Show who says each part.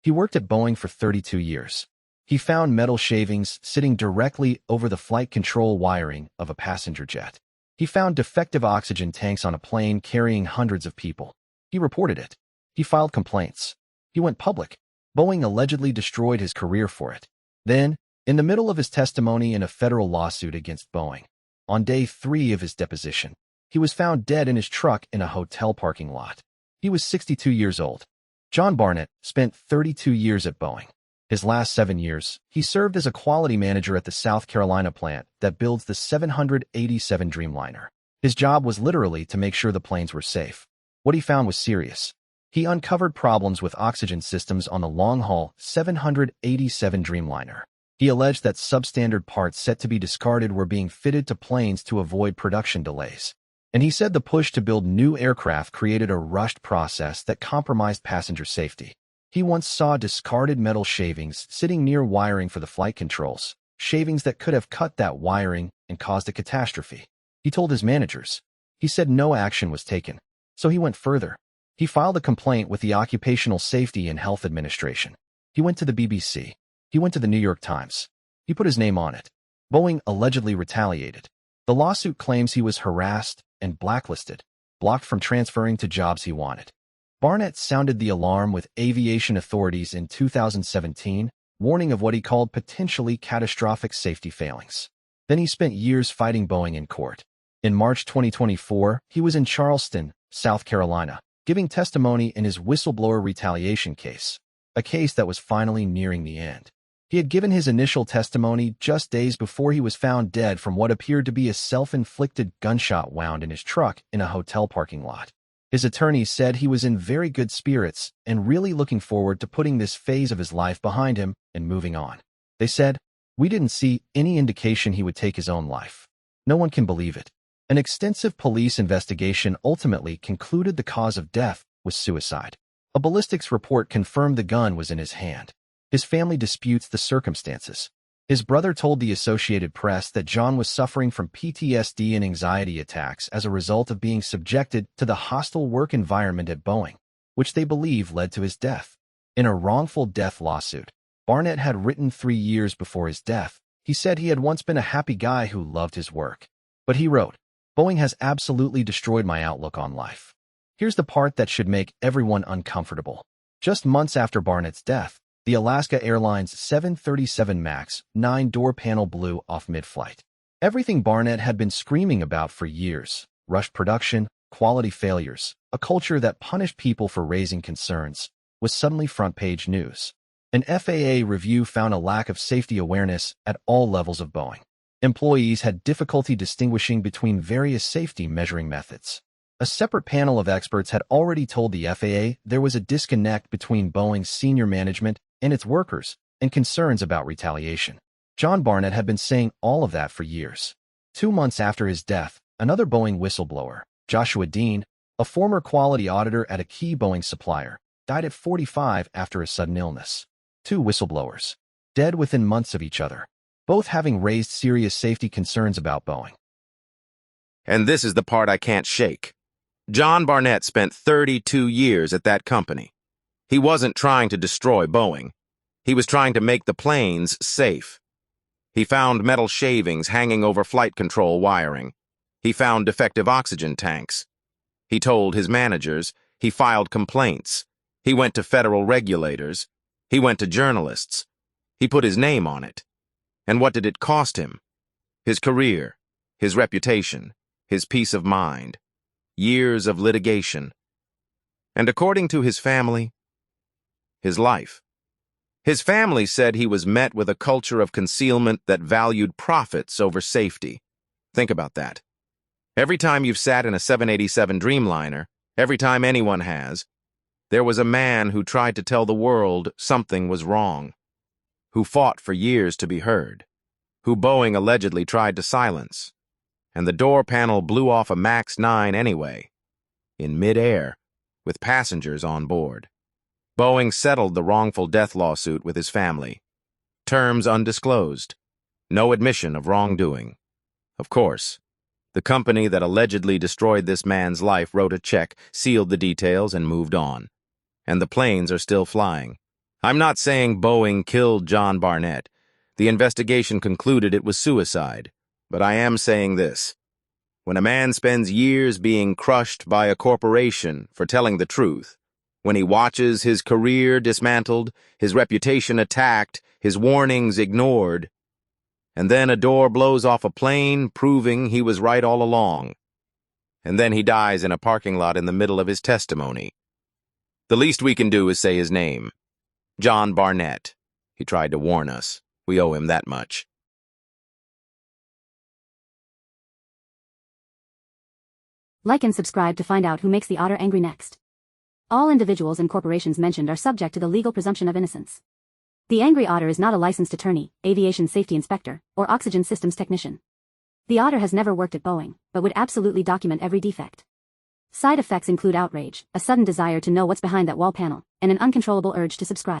Speaker 1: He worked at Boeing for 32 years. He found metal shavings sitting directly over the flight control wiring of a passenger jet. He found defective oxygen tanks on a plane carrying hundreds of people. He reported it. He filed complaints. He went public. Boeing allegedly destroyed his career for it. Then, in the middle of his testimony in a federal lawsuit against Boeing, on day 3 of his deposition, he was found dead in his truck in a hotel parking lot. He was 62 years old. John Barnett spent 32 years at Boeing. His last 7 years, he served as a quality manager at the South Carolina plant that builds the 787 Dreamliner. His job was literally to make sure the planes were safe. What he found was serious. He uncovered problems with oxygen systems on the long-haul 787 Dreamliner. He alleged that substandard parts set to be discarded were being fitted to planes to avoid production delays. And he said the push to build new aircraft created a rushed process that compromised passenger safety. He once saw discarded metal shavings sitting near wiring for the flight controls, shavings that could have cut that wiring and caused a catastrophe. He told his managers. He said no action was taken. So he went further. He filed a complaint with the Occupational Safety and Health Administration. He went to the BBC. He went to the New York Times. He put his name on it. Boeing allegedly retaliated. The lawsuit claims he was harassed and blacklisted, blocked from transferring to jobs he wanted. Barnett sounded the alarm with aviation authorities in 2017, warning of what he called potentially catastrophic safety failings. Then he spent years fighting Boeing in court. In March 2024, he was in Charleston, South Carolina, giving testimony in his whistleblower retaliation case, a case that was finally nearing the end. He had given his initial testimony just days before he was found dead from what appeared to be a self-inflicted gunshot wound in his truck in a hotel parking lot. His attorneys said he was in very good spirits and really looking forward to putting this phase of his life behind him and moving on. They said, "We didn't see any indication he would take his own life." No one can believe it. An extensive police investigation ultimately concluded the cause of death was suicide. A ballistics report confirmed the gun was in his hand. His family disputes the circumstances. His brother told the Associated Press that John was suffering from PTSD and anxiety attacks as a result of being subjected to the hostile work environment at Boeing, which they believe led to his death. In a wrongful death lawsuit, Barnett had written 3 years before his death. He said he had once been a happy guy who loved his work. But he wrote, "Boeing has absolutely destroyed my outlook on life." Here's the part that should make everyone uncomfortable. Just months after Barnett's death, the Alaska Airlines 737 MAX 9-door panel blew off mid-flight. Everything Barnett had been screaming about for years, rushed production, quality failures, a culture that punished people for raising concerns, was suddenly front-page news. An FAA review found a lack of safety awareness at all levels of Boeing. Employees had difficulty distinguishing between various safety measuring methods. A separate panel of experts had already told the FAA there was a disconnect between Boeing's senior management and its workers, and concerns about retaliation. John Barnett had been saying all of that for years. 2 months after his death, another Boeing whistleblower, Joshua Dean, a former quality auditor at a key Boeing supplier, died at 45 after a sudden illness. 2 whistleblowers, dead within months of each other, both having raised serious safety concerns about Boeing.
Speaker 2: And this is the part I can't shake. John Barnett spent 32 years at that company. He wasn't trying to destroy Boeing. He was trying to make the planes safe. He found metal shavings hanging over flight control wiring. He found defective oxygen tanks. He told his managers. He filed complaints. He went to federal regulators. He went to journalists. He put his name on it. And what did it cost him? His career, his reputation, his peace of mind, years of litigation. And according to his family, his life. His family said he was met with a culture of concealment that valued profits over safety. Think about that. Every time you've sat in a 787 Dreamliner, every time anyone has, there was a man who tried to tell the world something was wrong, who fought for years to be heard, who Boeing allegedly tried to silence. And the door panel blew off a MAX 9 anyway, in midair, with passengers on board. Boeing settled the wrongful death lawsuit with his family. Terms undisclosed. No admission of wrongdoing. Of course, the company that allegedly destroyed this man's life wrote a check, sealed the details, and moved on. And the planes are still flying. I'm not saying Boeing killed John Barnett. The investigation concluded it was suicide. But I am saying this. When a man spends years being crushed by a corporation for telling the truth, when he watches his career dismantled, his reputation attacked, his warnings ignored, and then a door blows off a plane proving he was right all along, and then he dies in a parking lot in the middle of his testimony, the least we can do is say his name. John Barnett. He tried to warn us. We owe him that much.
Speaker 3: Like and subscribe to find out who makes the Otter angry next. All individuals and corporations mentioned are subject to the legal presumption of innocence. The angry Otter is not a licensed attorney, aviation safety inspector, or oxygen systems technician. The Otter has never worked at Boeing, but would absolutely document every defect. Side effects include outrage, a sudden desire to know what's behind that wall panel, and an uncontrollable urge to subscribe.